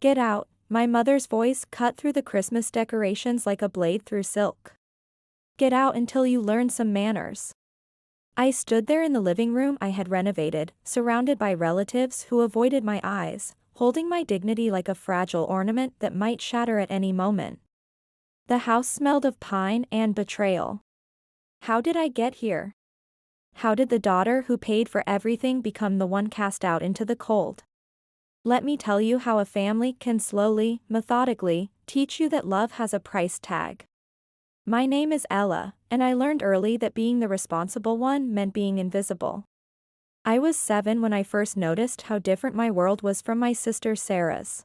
Get out, my mother's voice cut through the Christmas decorations like a blade through silk. Get out until you learn some manners. I stood there in the living room I had renovated, surrounded by relatives who avoided my eyes, holding my dignity like a fragile ornament that might shatter at any moment. The house smelled of pine and betrayal. How did I get here? How did the daughter who paid for everything become the one cast out into the cold? Let me tell you how a family can slowly, methodically, teach you that love has a price tag. My name is Ella, and I learned early that being the responsible one meant being invisible. I was 7 when I first noticed how different my world was from my sister Sarah's.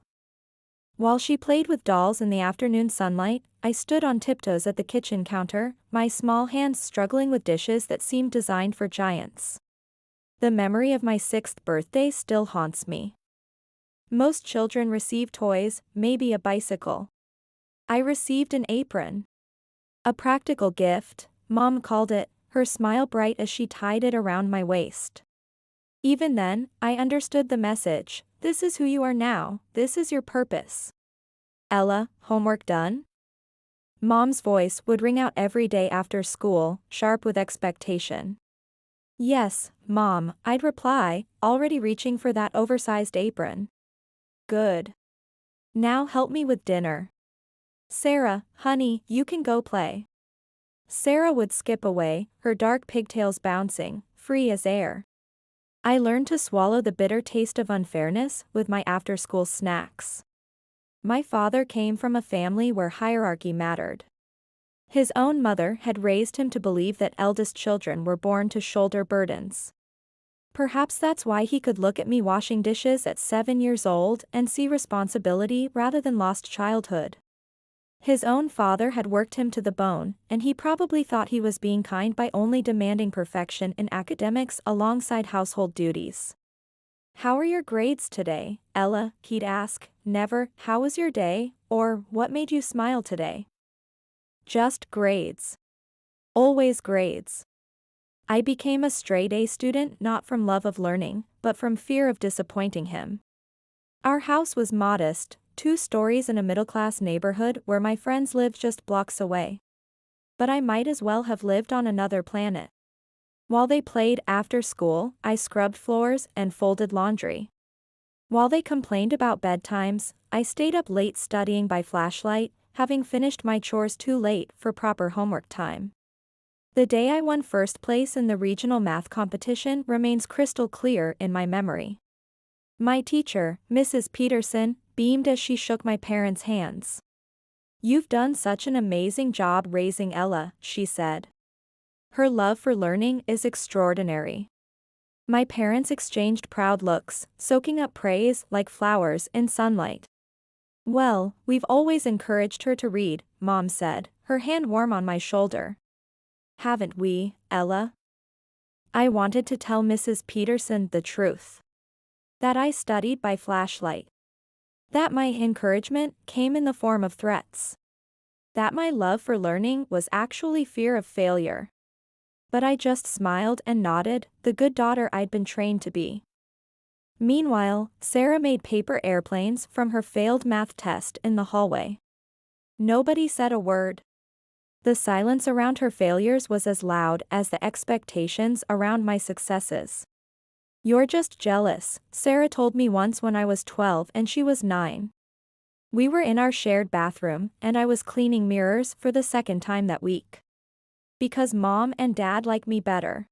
While she played with dolls in the afternoon sunlight, I stood on tiptoes at the kitchen counter, my small hands struggling with dishes that seemed designed for giants. The memory of my 6th birthday still haunts me. Most children receive toys, maybe a bicycle. I received an apron. A practical gift, Mom called it, her smile bright as she tied it around my waist. Even then, I understood the message: this is who you are now, this is your purpose. Ella, homework done? Mom's voice would ring out every day after school, sharp with expectation. Yes, Mom, I'd reply, already reaching for that oversized apron. Good. Now help me with dinner. Sarah, honey, you can go play. Sarah would skip away, her dark pigtails bouncing, free as air. I learned to swallow the bitter taste of unfairness with my after-school snacks. My father came from a family where hierarchy mattered. His own mother had raised him to believe that eldest children were born to shoulder burdens. Perhaps that's why he could look at me washing dishes at 7 years old and see responsibility rather than lost childhood. His own father had worked him to the bone, and he probably thought he was being kind by only demanding perfection in academics alongside household duties. How are your grades today, Ella? He'd ask, never, how was your day, or what made you smile today? Just grades. Always grades. I became a straight-A student not from love of learning, but from fear of disappointing him. Our house was modest, 2 stories in a middle-class neighborhood where my friends lived just blocks away. But I might as well have lived on another planet. While they played after school, I scrubbed floors and folded laundry. While they complained about bedtimes, I stayed up late studying by flashlight, having finished my chores too late for proper homework time. The day I won first place in the regional math competition remains crystal clear in my memory. My teacher, Mrs. Peterson, beamed as she shook my parents' hands. "You've done such an amazing job raising Ella," she said. Her love for learning is extraordinary. My parents exchanged proud looks, soaking up praise like flowers in sunlight. "Well, we've always encouraged her to read," Mom said, her hand warm on my shoulder. "Haven't we, Ella?" I wanted to tell Mrs. Peterson the truth. That I studied by flashlight. That my encouragement came in the form of threats. That my love for learning was actually fear of failure. But I just smiled and nodded, the good daughter I'd been trained to be. Meanwhile, Sarah made paper airplanes from her failed math test in the hallway. Nobody said a word. The silence around her failures was as loud as the expectations around my successes. "You're just jealous," Sarah told me once when I was 12 and she was 9. We were in our shared bathroom, and I was cleaning mirrors for the 2nd time that week. Because Mom and Dad like me better.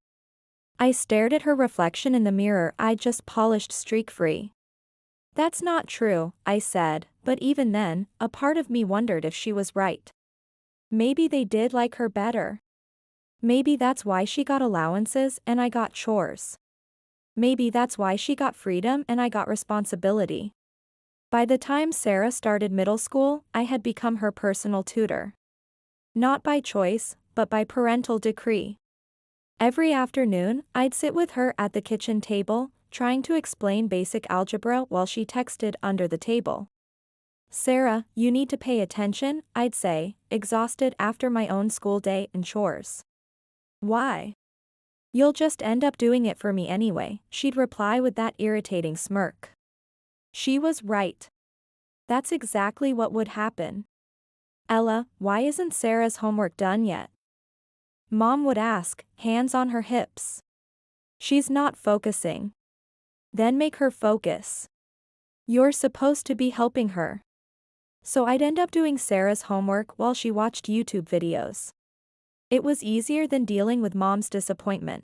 I stared at her reflection in the mirror I'd just polished streak-free. "That's not true," I said, but even then, a part of me wondered if she was right. Maybe they did like her better. Maybe that's why she got allowances and I got chores. Maybe that's why she got freedom and I got responsibility. By the time Sarah started middle school, I had become her personal tutor. Not by choice, but by parental decree. Every afternoon, I'd sit with her at the kitchen table, trying to explain basic algebra while she texted under the table. "Sarah, you need to pay attention," I'd say, exhausted after my own school day and chores. "Why?" "You'll just end up doing it for me anyway," she'd reply with that irritating smirk. She was right. That's exactly what would happen. Ella, why isn't Sarah's homework done yet? Mom would ask, hands on her hips. She's not focusing. Then make her focus. You're supposed to be helping her. So I'd end up doing Sarah's homework while she watched YouTube videos. It was easier than dealing with Mom's disappointment.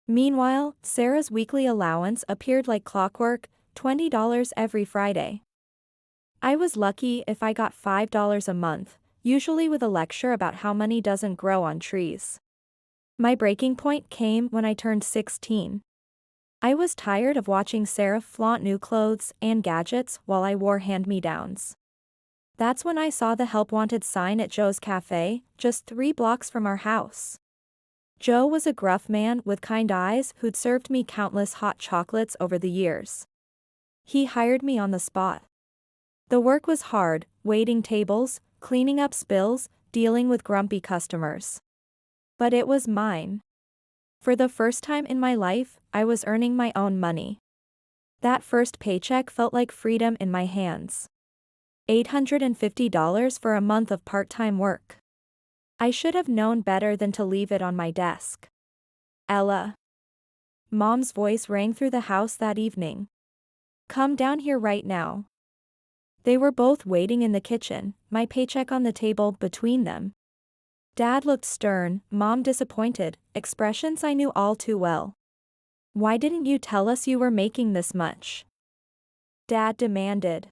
Meanwhile, Sarah's weekly allowance appeared like clockwork, $20 every Friday. I was lucky if I got $5 a month, usually with a lecture about how money doesn't grow on trees. My breaking point came when I turned 16. I was tired of watching Sarah flaunt new clothes and gadgets while I wore hand-me-downs. That's when I saw the Help Wanted sign at Joe's Cafe, just 3 blocks from our house. Joe was a gruff man with kind eyes who'd served me countless hot chocolates over the years. He hired me on the spot. The work was hard, waiting tables, cleaning up spills, dealing with grumpy customers. But it was mine. For the first time in my life, I was earning my own money. That first paycheck felt like freedom in my hands. $850 for a month of part-time work. I should have known better than to leave it on my desk. Ella. Mom's voice rang through the house that evening. Come down here right now. They were both waiting in the kitchen, my paycheck on the table between them. Dad looked stern, Mom disappointed, expressions I knew all too well. Why didn't you tell us you were making this much? Dad demanded.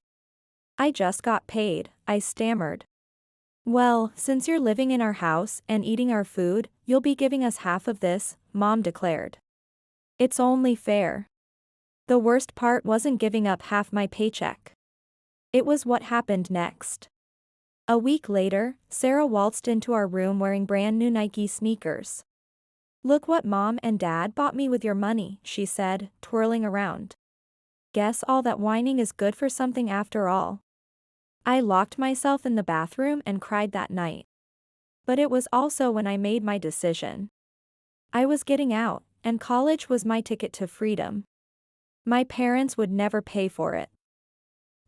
I just got paid, I stammered. Well, since you're living in our house and eating our food, you'll be giving us half of this, Mom declared. It's only fair. The worst part wasn't giving up half my paycheck. It was what happened next. A week later, Sarah waltzed into our room wearing brand new Nike sneakers. Look what Mom and Dad bought me with your money, she said, twirling around. Guess all that whining is good for something after all. I locked myself in the bathroom and cried that night. But it was also when I made my decision. I was getting out, and college was my ticket to freedom. My parents would never pay for it.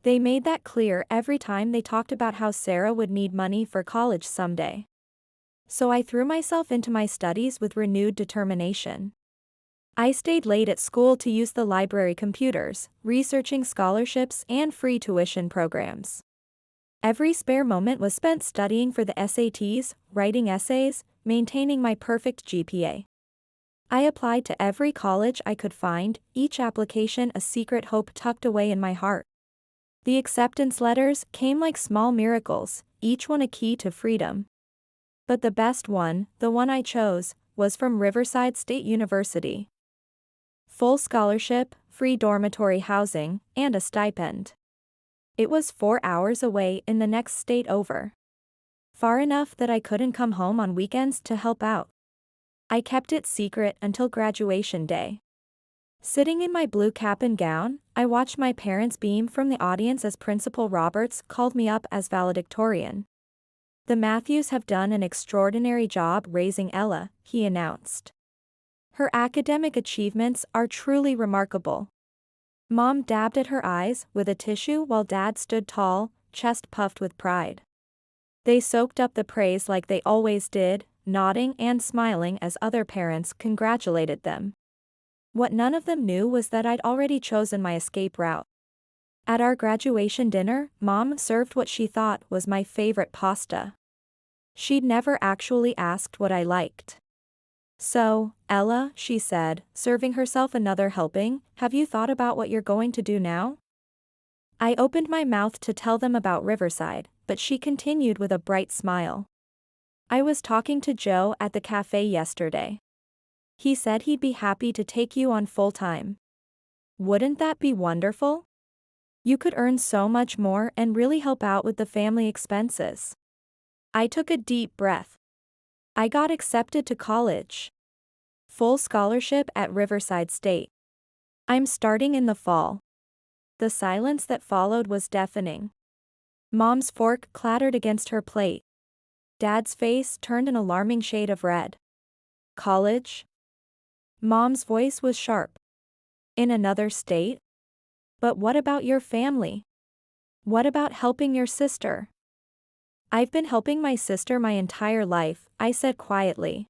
They made that clear every time they talked about how Sarah would need money for college someday. So I threw myself into my studies with renewed determination. I stayed late at school to use the library computers, researching scholarships and free tuition programs. Every spare moment was spent studying for the SATs, writing essays, maintaining my perfect GPA. I applied to every college I could find, each application a secret hope tucked away in my heart. The acceptance letters came like small miracles, each one a key to freedom. But the best one, the one I chose, was from Riverside State University. Full scholarship, free dormitory housing, and a stipend. It was 4 hours away in the next state over. Far enough that I couldn't come home on weekends to help out. I kept it secret until graduation day. Sitting in my blue cap and gown, I watched my parents beam from the audience as Principal Roberts called me up as valedictorian. The Matthews have done an extraordinary job raising Ella, he announced. Her academic achievements are truly remarkable. Mom dabbed at her eyes with a tissue while Dad stood tall, chest puffed with pride. They soaked up the praise like they always did, nodding and smiling as other parents congratulated them. What none of them knew was that I'd already chosen my escape route. At our graduation dinner, Mom served what she thought was my favorite pasta. She'd never actually asked what I liked. So, Ella, she said, serving herself another helping, have you thought about what you're going to do now? I opened my mouth to tell them about Riverside, but she continued with a bright smile. I was talking to Joe at the cafe yesterday. He said he'd be happy to take you on full-time. Wouldn't that be wonderful? You could earn so much more and really help out with the family expenses. I took a deep breath. I got accepted to college. Full scholarship at Riverside State. I'm starting in the fall. The silence that followed was deafening. Mom's fork clattered against her plate. Dad's face turned an alarming shade of red. College? Mom's voice was sharp. In another state? But what about your family? What about helping your sister? I've been helping my sister my entire life, I said quietly.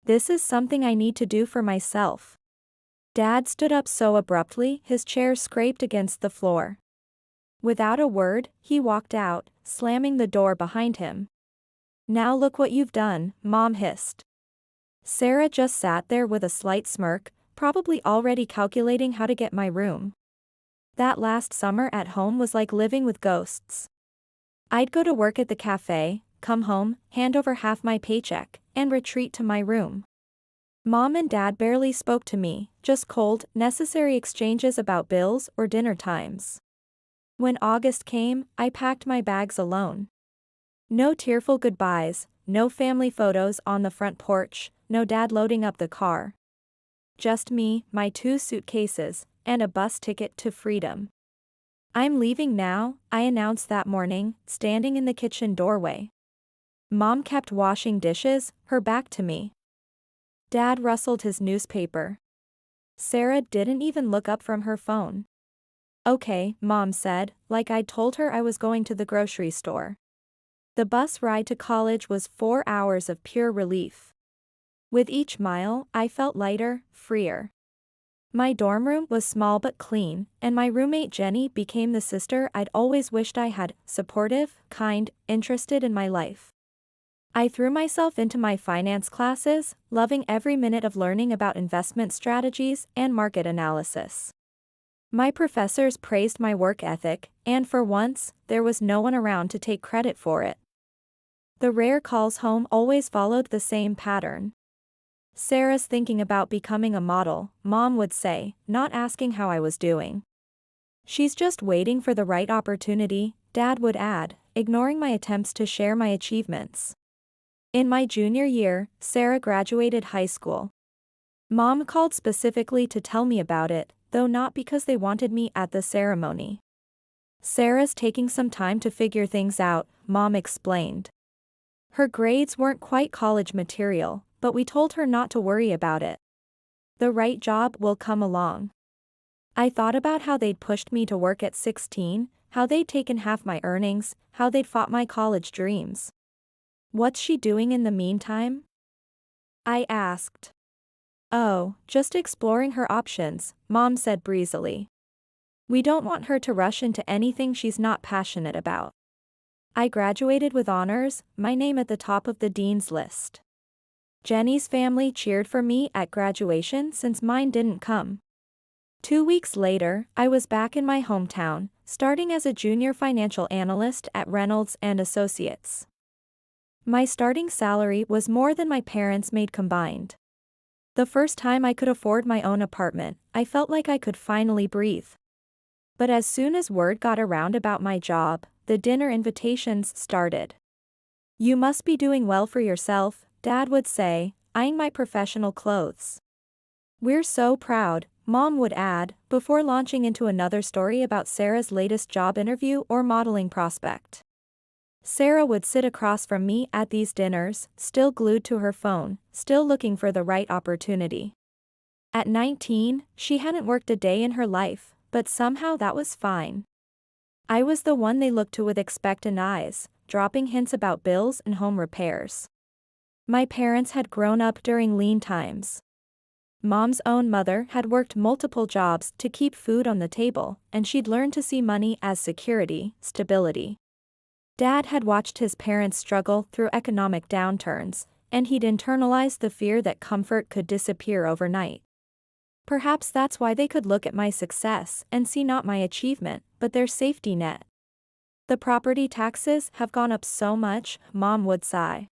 This is something I need to do for myself. Dad stood up so abruptly his chair scraped against the floor. Without a word, he walked out, slamming the door behind him. Now look what you've done, Mom hissed. Sarah just sat there with a slight smirk, probably already calculating how to get my room. That last summer at home was like living with ghosts. I'd go to work at the cafe, come home, hand over half my paycheck, and retreat to my room. Mom and Dad barely spoke to me, just cold, necessary exchanges about bills or dinner times. When August came, I packed my bags alone. No tearful goodbyes, no family photos on the front porch, no Dad loading up the car. Just me, my 2 suitcases, and a bus ticket to freedom. I'm leaving now, I announced that morning, standing in the kitchen doorway. Mom kept washing dishes, her back to me. Dad rustled his newspaper. Sarah didn't even look up from her phone. Okay, Mom said, like I'd told her I was going to the grocery store. The bus ride to college was 4 hours of pure relief. With each mile, I felt lighter, freer. My dorm room was small but clean, and my roommate Jenny became the sister I'd always wished I had, supportive, kind, interested in my life. I threw myself into my finance classes, loving every minute of learning about investment strategies and market analysis. My professors praised my work ethic, and for once, there was no one around to take credit for it. The rare calls home always followed the same pattern. Sarah's thinking about becoming a model, Mom would say, not asking how I was doing. She's just waiting for the right opportunity, Dad would add, ignoring my attempts to share my achievements. In my junior year, Sarah graduated high school. Mom called specifically to tell me about it, though not because they wanted me at the ceremony. Sarah's taking some time to figure things out, Mom explained. Her grades weren't quite college material, but we told her not to worry about it. The right job will come along. I thought about how they'd pushed me to work at 16, how they'd taken half my earnings, how they'd fought my college dreams. What's she doing in the meantime? I asked. Oh, just exploring her options, Mom said breezily. We don't want her to rush into anything she's not passionate about. I graduated with honors, my name at the top of the dean's list. Jenny's family cheered for me at graduation since mine didn't come. 2 weeks later, I was back in my hometown, starting as a junior financial analyst at Reynolds and Associates. My starting salary was more than my parents made combined. The first time I could afford my own apartment, I felt like I could finally breathe. But as soon as word got around about my job, the dinner invitations started. You must be doing well for yourself, Dad would say, eyeing my professional clothes. We're so proud, Mom would add, before launching into another story about Sarah's latest job interview or modeling prospect. Sarah would sit across from me at these dinners, still glued to her phone, still looking for the right opportunity. At 19, she hadn't worked a day in her life, but somehow that was fine. I was the one they looked to with expectant eyes, dropping hints about bills and home repairs. My parents had grown up during lean times. Mom's own mother had worked multiple jobs to keep food on the table, and she'd learned to see money as security, stability. Dad had watched his parents struggle through economic downturns, and he'd internalized the fear that comfort could disappear overnight. Perhaps that's why they could look at my success and see not my achievement, but their safety net. The property taxes have gone up so much, Mom would sigh.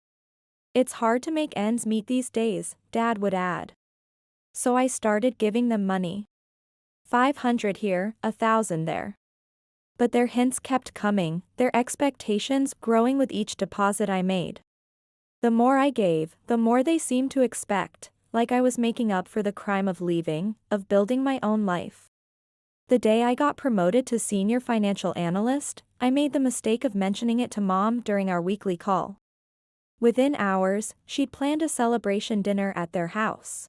It's hard to make ends meet these days, Dad would add. So I started giving them money. 500 here, 1,000 there. But their hints kept coming, their expectations growing with each deposit I made. The more I gave, the more they seemed to expect, like I was making up for the crime of leaving, of building my own life. The day I got promoted to senior financial analyst, I made the mistake of mentioning it to Mom during our weekly call. Within hours, she'd planned a celebration dinner at their house.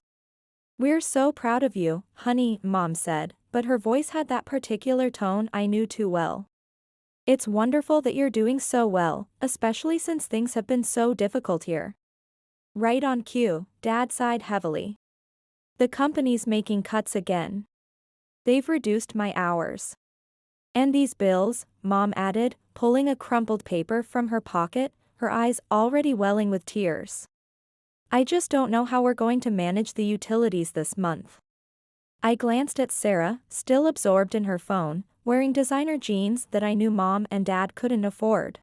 We're so proud of you, honey, Mom said, but her voice had that particular tone I knew too well. It's wonderful that you're doing so well, especially since things have been so difficult here. Right on cue, Dad sighed heavily. The company's making cuts again. They've reduced my hours. And these bills, Mom added, pulling a crumpled paper from her pocket, her eyes already welling with tears. I just don't know how we're going to manage the utilities this month. I glanced at Sarah, still absorbed in her phone, wearing designer jeans that I knew Mom and Dad couldn't afford.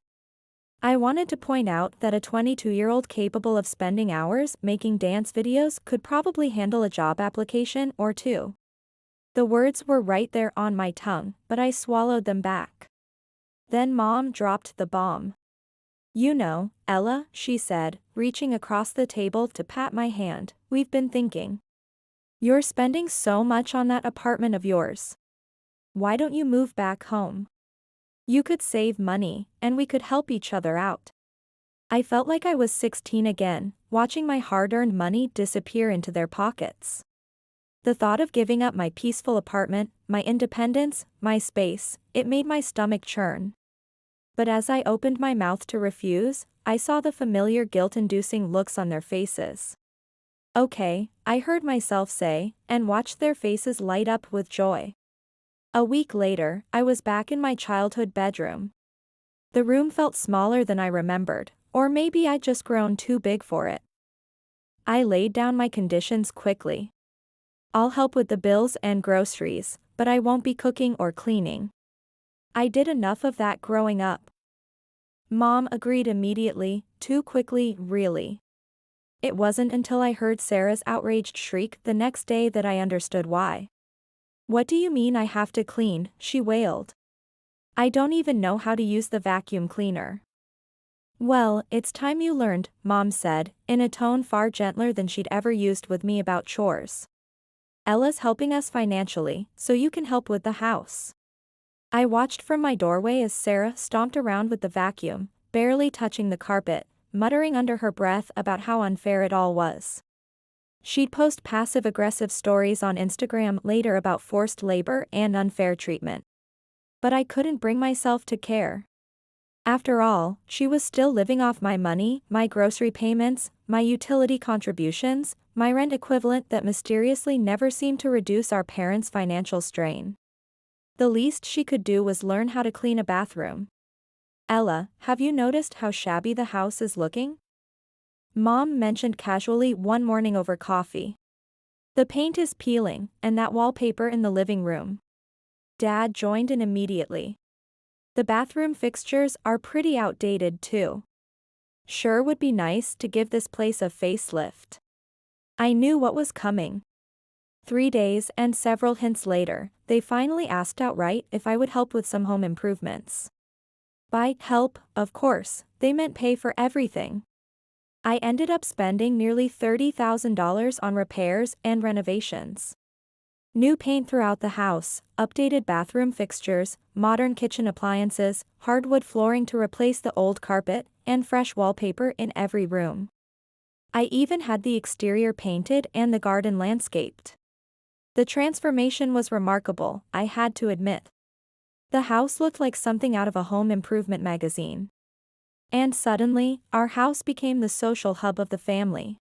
I wanted to point out that a 22-year-old capable of spending hours making dance videos could probably handle a job application or two. The words were right there on my tongue, but I swallowed them back. Then Mom dropped the bomb. You know, Ella, she said, reaching across the table to pat my hand, we've been thinking. You're spending so much on that apartment of yours. Why don't you move back home? You could save money, and we could help each other out. I felt like I was 16 again, watching my hard-earned money disappear into their pockets. The thought of giving up my peaceful apartment, my independence, my space, it made my stomach churn. But as I opened my mouth to refuse, I saw the familiar guilt-inducing looks on their faces. Okay, I heard myself say, and watched their faces light up with joy. A week later, I was back in my childhood bedroom. The room felt smaller than I remembered, or maybe I'd just grown too big for it. I laid down my conditions quickly. I'll help with the bills and groceries, but I won't be cooking or cleaning. I did enough of that growing up. Mom agreed immediately, too quickly, really. It wasn't until I heard Sarah's outraged shriek the next day that I understood why. What do you mean I have to clean? She wailed. I don't even know how to use the vacuum cleaner. Well, it's time you learned, Mom said, in a tone far gentler than she'd ever used with me about chores. Ella's helping us financially, so you can help with the house. I watched from my doorway as Sarah stomped around with the vacuum, barely touching the carpet, muttering under her breath about how unfair it all was. She'd post passive-aggressive stories on Instagram later about forced labor and unfair treatment. But I couldn't bring myself to care. After all, she was still living off my money, my grocery payments, my utility contributions, my rent equivalent that mysteriously never seemed to reduce our parents' financial strain. The least she could do was learn how to clean a bathroom. Ella, have you noticed how shabby the house is looking? Mom mentioned casually one morning over coffee. The paint is peeling, and that wallpaper in the living room. Dad joined in immediately. The bathroom fixtures are pretty outdated too. Sure would be nice to give this place a facelift. I knew what was coming. 3 days and several hints later, they finally asked outright if I would help with some home improvements. By help, of course, they meant pay for everything. I ended up spending nearly $30,000 on repairs and renovations. New paint throughout the house, updated bathroom fixtures, modern kitchen appliances, hardwood flooring to replace the old carpet, and fresh wallpaper in every room. I even had the exterior painted and the garden landscaped. The transformation was remarkable, I had to admit. The house looked like something out of a home improvement magazine. And suddenly, our house became the social hub of the family.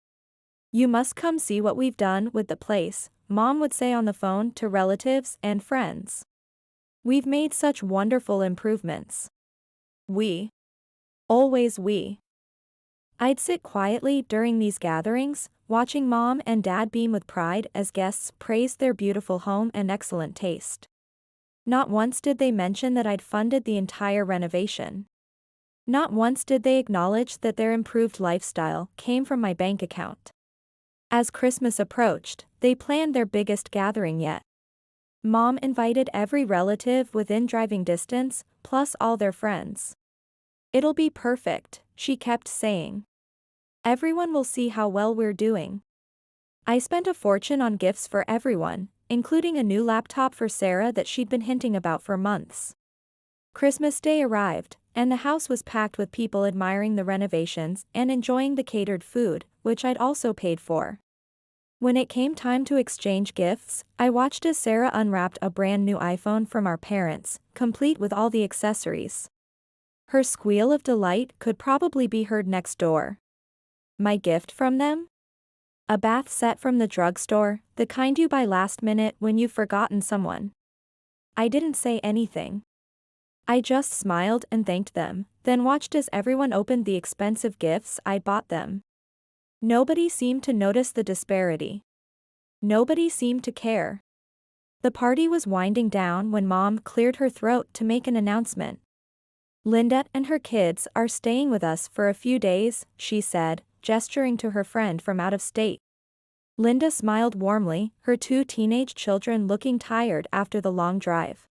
You must come see what we've done with the place, Mom would say on the phone to relatives and friends. We've made such wonderful improvements. We. Always we. I'd sit quietly during these gatherings, watching Mom and Dad beam with pride as guests praised their beautiful home and excellent taste. Not once did they mention that I'd funded the entire renovation. Not once did they acknowledge that their improved lifestyle came from my bank account. As Christmas approached, they planned their biggest gathering yet. Mom invited every relative within driving distance, plus all their friends. It'll be perfect, she kept saying. Everyone will see how well we're doing. I spent a fortune on gifts for everyone, including a new laptop for Sarah that she'd been hinting about for months. Christmas Day arrived, and the house was packed with people admiring the renovations and enjoying the catered food, which I'd also paid for. When it came time to exchange gifts, I watched as Sarah unwrapped a brand new iPhone from our parents, complete with all the accessories. Her squeal of delight could probably be heard next door. My gift from them? A bath set from the drugstore, the kind you buy last minute when you've forgotten someone. I didn't say anything. I just smiled and thanked them, then watched as everyone opened the expensive gifts I'd bought them. Nobody seemed to notice the disparity. Nobody seemed to care. The party was winding down when Mom cleared her throat to make an announcement. Linda and her kids are staying with us for a few days, she said, gesturing to her friend from out of state. Linda smiled warmly, her 2 teenage children looking tired after the long drive.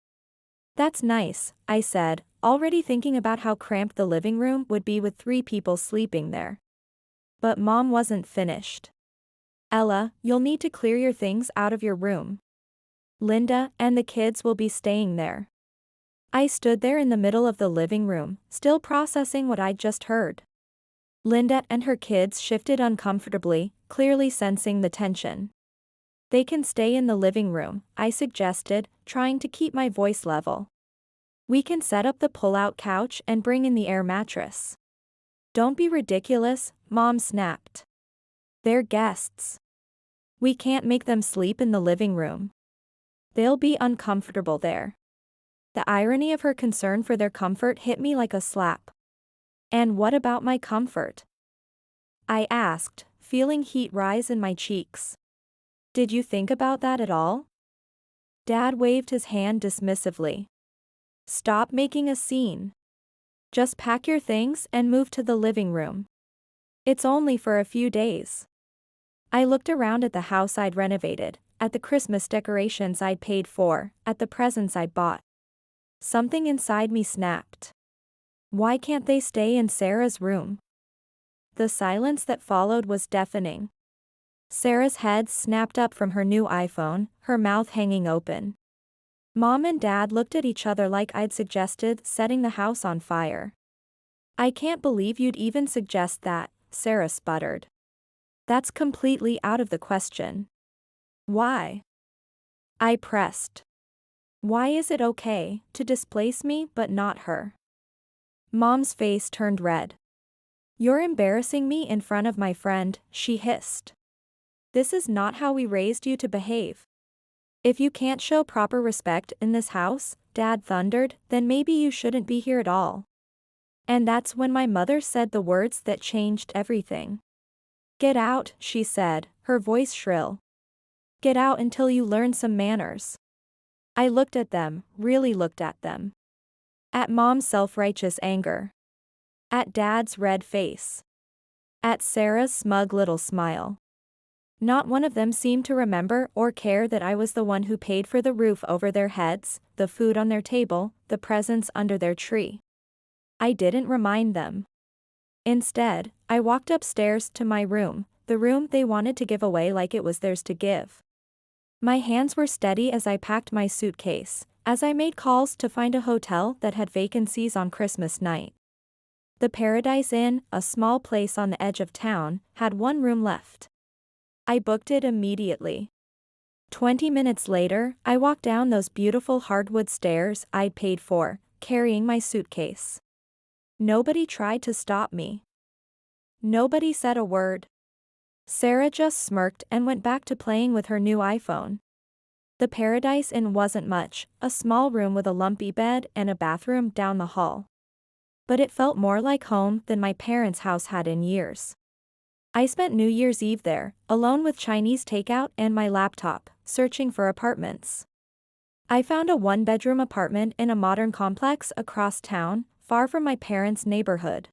That's nice, I said, already thinking about how cramped the living room would be with 3 people sleeping there. But Mom wasn't finished. Ella, you'll need to clear your things out of your room. Linda and the kids will be staying there. I stood there in the middle of the living room, still processing what I'd just heard. Linda and her kids shifted uncomfortably, clearly sensing the tension. They can stay in the living room, I suggested, trying to keep my voice level. We can set up the pull-out couch and bring in the air mattress. Don't be ridiculous, Mom snapped. They're guests. We can't make them sleep in the living room. They'll be uncomfortable there. The irony of her concern for their comfort hit me like a slap. And what about my comfort? I asked, feeling heat rise in my cheeks. Did you think about that at all? Dad waved his hand dismissively. Stop making a scene. Just pack your things and move to the living room. It's only for a few days. I looked around at the house I'd renovated, at the Christmas decorations I'd paid for, at the presents I'd bought. Something inside me snapped. Why can't they stay in Sarah's room? The silence that followed was deafening. Sarah's head snapped up from her new iPhone, her mouth hanging open. Mom and Dad looked at each other like I'd suggested setting the house on fire. I can't believe you'd even suggest that, Sarah sputtered. That's completely out of the question. Why? I pressed. Why is it okay to displace me but not her? Mom's face turned red. You're embarrassing me in front of my friend, she hissed. This is not how we raised you to behave. If you can't show proper respect in this house, Dad thundered, then maybe you shouldn't be here at all. And that's when my mother said the words that changed everything. Get out, she said, her voice shrill. Get out until you learn some manners. I looked at them, really looked at them. At Mom's self-righteous anger. At Dad's red face. At Sarah's smug little smile. Not one of them seemed to remember or care that I was the one who paid for the roof over their heads, the food on their table, the presents under their tree. I didn't remind them. Instead, I walked upstairs to my room, the room they wanted to give away like it was theirs to give. My hands were steady as I packed my suitcase, as I made calls to find a hotel that had vacancies on Christmas night. The Paradise Inn, a small place on the edge of town, had 1 room left. I booked it immediately. 20 minutes later, I walked down those beautiful hardwood stairs I'd paid for, carrying my suitcase. Nobody tried to stop me. Nobody said a word. Sarah just smirked and went back to playing with her new iPhone. The Paradise Inn wasn't much, a small room with a lumpy bed and a bathroom down the hall. But it felt more like home than my parents' house had in years. I spent New Year's Eve there, alone with Chinese takeout and my laptop, searching for apartments. I found a 1-bedroom apartment in a modern complex across town, far from my parents' neighborhood.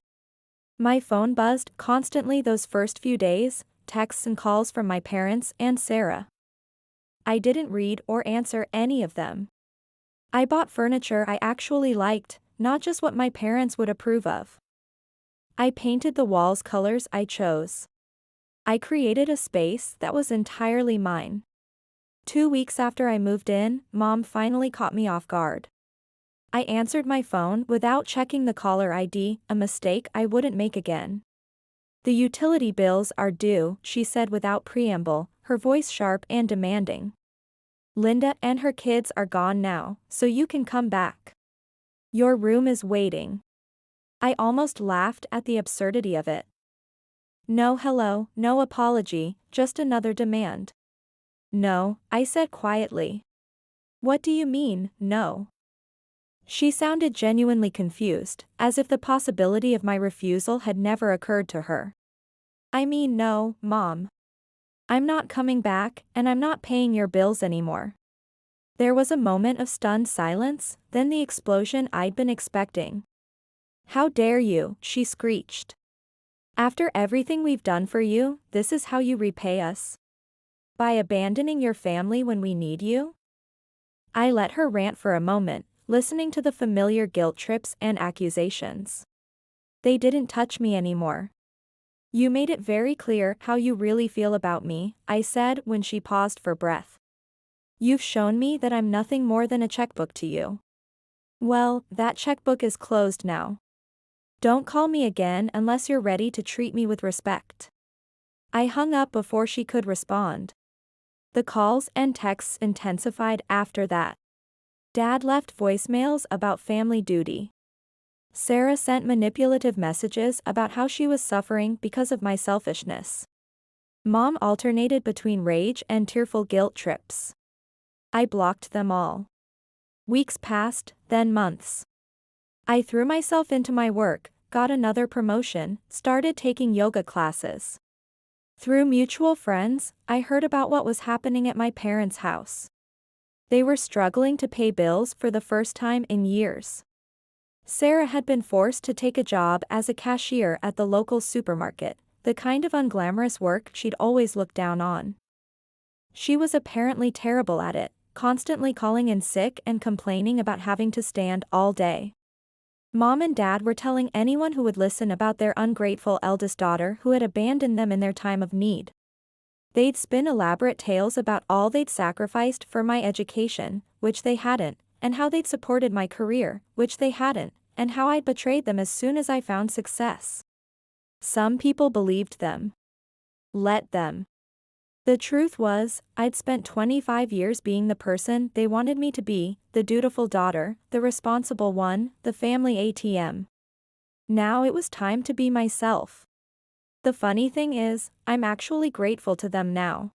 My phone buzzed constantly those first few days, texts and calls from my parents and Sarah. I didn't read or answer any of them. I bought furniture I actually liked, not just what my parents would approve of. I painted the walls colors I chose. I created a space that was entirely mine. 2 weeks after I moved in, Mom finally caught me off guard. I answered my phone without checking the caller ID, a mistake I wouldn't make again. The utility bills are due, she said without preamble, her voice sharp and demanding. Linda and her kids are gone now, so you can come back. Your room is waiting. I almost laughed at the absurdity of it. No hello, no apology, just another demand. No, I said quietly. What do you mean, no? She sounded genuinely confused, as if the possibility of my refusal had never occurred to her. I mean no, Mom. I'm not coming back, and I'm not paying your bills anymore. There was a moment of stunned silence, then the explosion I'd been expecting. How dare you, she screeched. After everything we've done for you, this is how you repay us? By abandoning your family when we need you? I let her rant for a moment, listening to the familiar guilt trips and accusations. They didn't touch me anymore. You made it very clear how you really feel about me, I said when she paused for breath. You've shown me that I'm nothing more than a checkbook to you. Well, that checkbook is closed now. Don't call me again unless you're ready to treat me with respect. I hung up before she could respond. The calls and texts intensified after that. Dad left voicemails about family duty. Sarah sent manipulative messages about how she was suffering because of my selfishness. Mom alternated between rage and tearful guilt trips. I blocked them all. Weeks passed, then months. I threw myself into my work, got another promotion, started taking yoga classes. Through mutual friends, I heard about what was happening at my parents' house. They were struggling to pay bills for the first time in years. Sarah had been forced to take a job as a cashier at the local supermarket, the kind of unglamorous work she'd always looked down on. She was apparently terrible at it, constantly calling in sick and complaining about having to stand all day. Mom and Dad were telling anyone who would listen about their ungrateful eldest daughter who had abandoned them in their time of need. They'd spin elaborate tales about all they'd sacrificed for my education, which they hadn't, and how they'd supported my career, which they hadn't, and how I'd betrayed them as soon as I found success. Some people believed them. Let them. The truth was, I'd spent 25 years being the person they wanted me to be, the dutiful daughter, the responsible one, the family ATM. Now it was time to be myself. The funny thing is, I'm actually grateful to them now.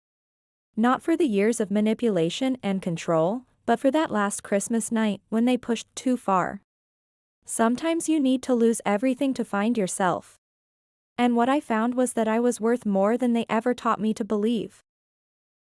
Not for the years of manipulation and control, but for that last Christmas night when they pushed too far. Sometimes you need to lose everything to find yourself. And what I found was that I was worth more than they ever taught me to believe.